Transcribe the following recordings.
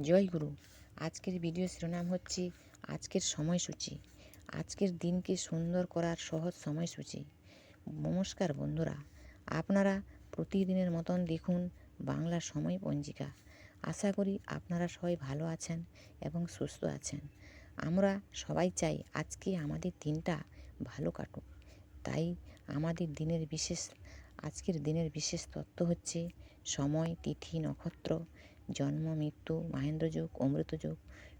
জয় গুরু। আজকের ভিডিও শিরোনাম হচ্ছে আজকের সময়সূচি, আজকের দিনকে সুন্দর করার সহজ সময়সূচি। নমস্কার বন্ধুরা, আপনারা প্রতিদিনের মতন দেখুন বাংলা সময় পঞ্জিকা। আশা করি আপনারা সবাই ভালো আছেন এবং সুস্থ আছেন। আমরা সবাই চাই আজকে আমাদের দিনটা ভালো কাটুক। তাই আজকের দিনের বিশেষ তত্ত্ব হচ্ছে সময়, তিথি, নক্ষত্র, জন্ম, মৃত্যু, মাহেন্দ্রযোগ, অমৃতযোগ,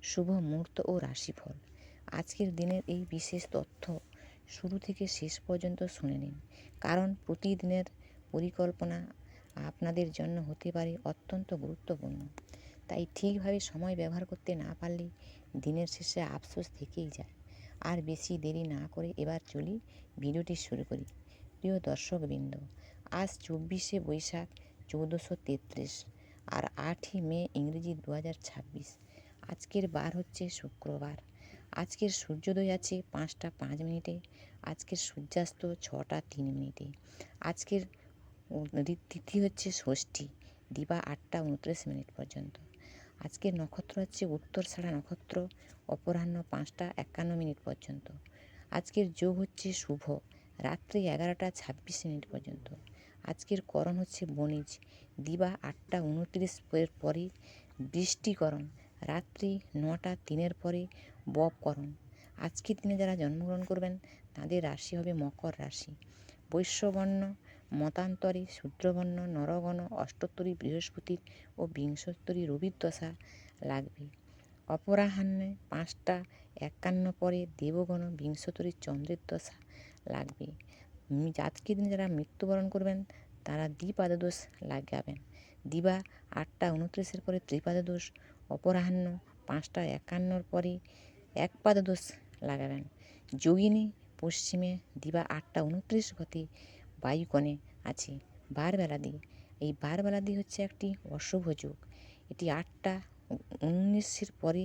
শুভ মুহূর্ত ও রাশিফল। আজকের দিনের এই বিশেষ তথ্য শুরু থেকে শেষ পর্যন্ত শুনে নিন, কারণ প্রতিদিনের পরিকল্পনা আপনাদের জন্য হতে পারে অত্যন্ত গুরুত্বপূর্ণ। তাই ঠিকভাবে সময় ব্যবহার করতে না পারলে দিনের শেষে আফসোস থেকেই যায়। আর বেশি দেরি না করে এবার চলি ভিডিওটি শুরু করি। প্রিয় দর্শকবৃন্দ, আজ 24শে বৈশাখ 1433 আর 8ই মে ইংরেজি 2026। আজকের বার হচ্ছে শুক্রবার। আজকের সূর্যোদয় আছে 5টা 5 মিনিটে। আজকের সূর্যাস্ত 6টা 3 মিনিটে। আজকের তিথি হচ্ছে ষষ্ঠী, দিবা 8টা 29 মিনিট পর্যন্ত। আজকের নক্ষত্র হচ্ছে উত্তরছাড়া নক্ষত্র, অপরাহ্ন 5টা 51 মিনিট পর্যন্ত। আজকের যোগ হচ্ছে শুভ, রাত্রি 11টা 26 মিনিট পর্যন্ত। আজকের করণ হচ্ছে বণিজ, দিবা 8টা 29 পরে বৃষ্টিকরণ, রাত্রি 9টা 3 পরে ববকরণ। আজকের দিনে যারা জন্মগ্রহণ করবেন তাদের রাশি হবে মকর রাশি। বৈশ্যবর্ণ মতান্তরে শূদ্রবর্ণ নরগণ অষ্টোত্তরী বৃহস্পতির ও বিংশোত্তরী রবির দশা লাগবে। অপরাহ্নে 5টা 51 পরে দেবগণ বিংশোত্তরী চন্দ্রের দশা লাগবে। আজকের দিনে যারা মৃত্যুবরণ করবেন তারা দ্বিপাদদোষ লাগাবেন। দিবা 8টা 29 পরে ত্রিপাদদোষ, অপরাহ্ন 5টা 51 পরে একপাদদোষ লাগাবেন। যোগিনী পশ্চিমে দিবা 8টা 29 গতে বায়ুকোণে আছে বারবেলাদি। এই বারবেলাদি হচ্ছে একটি অশুভ যোগ। এটি 8টা 19 পরে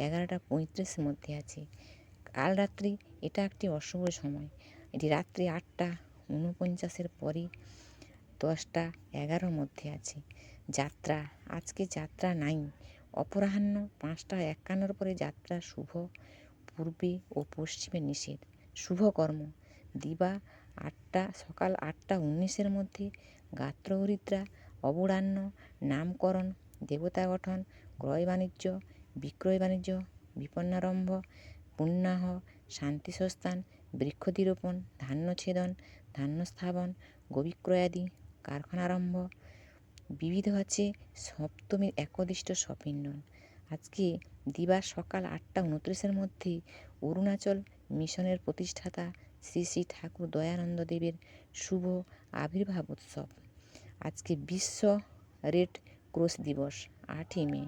11টা 35 মধ্যে আছে। কাল রাত্রি এটা একটি অশুভ সময়। এটি রাত্রি 8টা 49 পরে 10টা 11 মধ্যে আছে। যাত্রা, আজকে যাত্রা নাই। অপরাহ্ন 5টা 51 পরে যাত্রা শুভ, পূর্বে ও পশ্চিমে নিষেধ। শুভ কর্ম দিবা সকাল 8টা 19 মধ্যে গাত্রহরিদ্রা, অবরাহ্ন নামকরণ, দেবতা গঠন, ক্রয় বাণিজ্য, বিক্রয় বাণিজ্য, বিপন্নারম্ভ, পুণ্যাহ, শান্তি সস্থান, বৃক্ষধিরোপণ, ধান্যছেদন, ধান্যস্থাপন, গোবিক্রয়াদি, কারখানারম্ভ। বিবিধ আছে সপ্তমীর একদিষ্ট সপিণ্ডন। আজকে দিবা সকাল 8টা 29 মধ্যে অরুণাচল মিশনের প্রতিষ্ঠাতা শ্রী শ্রী ঠাকুর দয়ানন্দ দেবের শুভ আবির্ভাব উৎসব। আজকে বিশ্ব রেড ক্রস দিবস 8ই মে।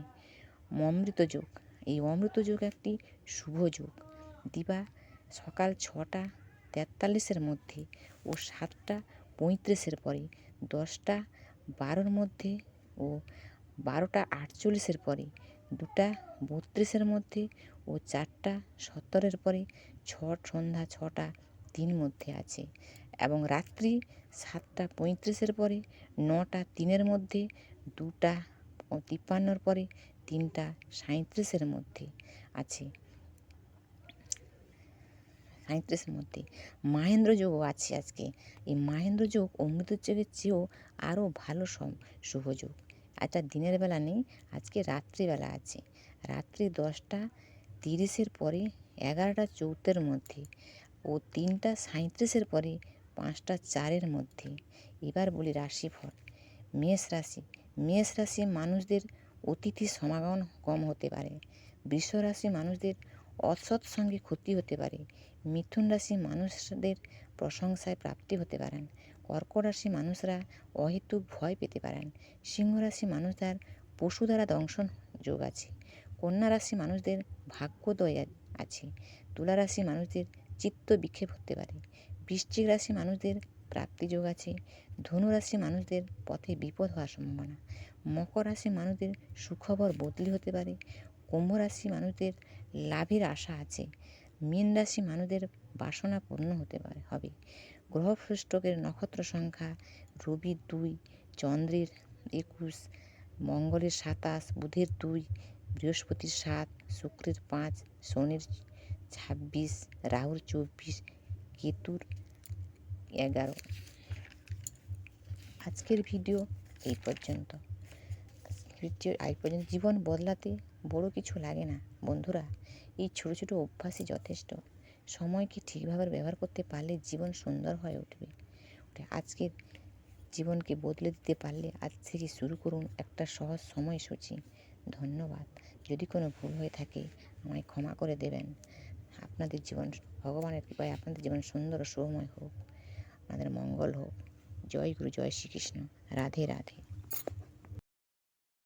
অমৃত যোগ, এই অমৃত যোগ একটি শুভ যোগ। দিবা সকাল 6টা 43 মধ্যে ও 7টা 35 পরে, 10টা 12 মধ্যে ও 12টা 48 পরে, 2টা 32 মধ্যে ও 4টা 17 পরে সন্ধ্যা 6টা 3 মধ্যে আছে। এবং রাত্রি 7টা 35 পরে, 9টা 3 মধ্যে, 2টা 53 পরে, 3টা 37 মধ্যে আছে। 37 মধ্যে মাহেন্দ্র যোগও আছে আজকে। এই মাহেন্দ্র যোগ অমৃত যোগের চেয়েও আরও ভালো শুভ যোগ। এটা দিনের বেলা নেই, আজকে রাত্রিবেলা আছে। রাত্রি 10টা 30 পরে 11টা 14 মধ্যে ও 3টা 37 পরে 5টা 4 মধ্যে। এবার বলি রাশিফল। মেষ রাশি মানুষদের অতিথি সমাগম কম হতে পারে। বৃষ রাশি মানুষদের অসৎ সঙ্গে ক্ষতি হতে পারে। মিথুন রাশি মানুষদের প্রশংসায় প্রাপ্তি হতে পারেন। কর্কট রাশি মানুষরা অহেতুক ভয় পেতে পারেন। সিংহ রাশি মানুষদের পশু দ্বারা দংশন যোগ আছে। কন্যা রাশি মানুষদের ভাগ্যোদয় আছে। তুলা রাশি মানুষদের চিত্ত বিক্ষেপ হতে পারে। বৃশ্চিক রাশি মানুষদের প্রাপ্তি যোগ আছে। ধনু রাশি মানুষদের পথে বিপদ হওয়ার সম্ভাবনা। মকর রাশি মানুষদের সুখবর বদলি হতে পারে। কুম্ভ রাশি মানুষদের লাভের আশা আছে। মীন রাশি মানুষদের বাসনা পূর্ণ হবে। গ্রহ পৃষ্ঠকের নক্ষত্র সংখ্যা রবির 2, চন্দ্রের 21, মঙ্গলের 27, বুধের 2, বৃহস্পতির 7, শুক্রের 5, শনির 26, রাহুর 24, কেতুর 11। আজকের ভিডিও এই পর্যন্ত। জীবন বদলাতে বড় কিছু লাগে না বন্ধুরা, এই ছোট ছোট অভ্যাসই যথেষ্ট। সময়কে ঠিকভাবে ব্যবহার করতে পারলে জীবন সুন্দর হয়ে উঠবে। আজকের জীবনকে বদলে দিতে পারলে আজ থেকে শুরু করুন একটা সহজ সময়সূচি। ধন্যবাদ। যদি কোনো ভুল হয়ে থাকে আমায় ক্ষমা করে দেবেন। আপনাদের জীবন ভগবানের কৃপায় আপনাদের জীবন সুন্দর ও শুভময় হোক, আপনাদের মঙ্গল হোক। জয় গুরু, জয় শ্রীকৃষ্ণ, রাধে রাধে।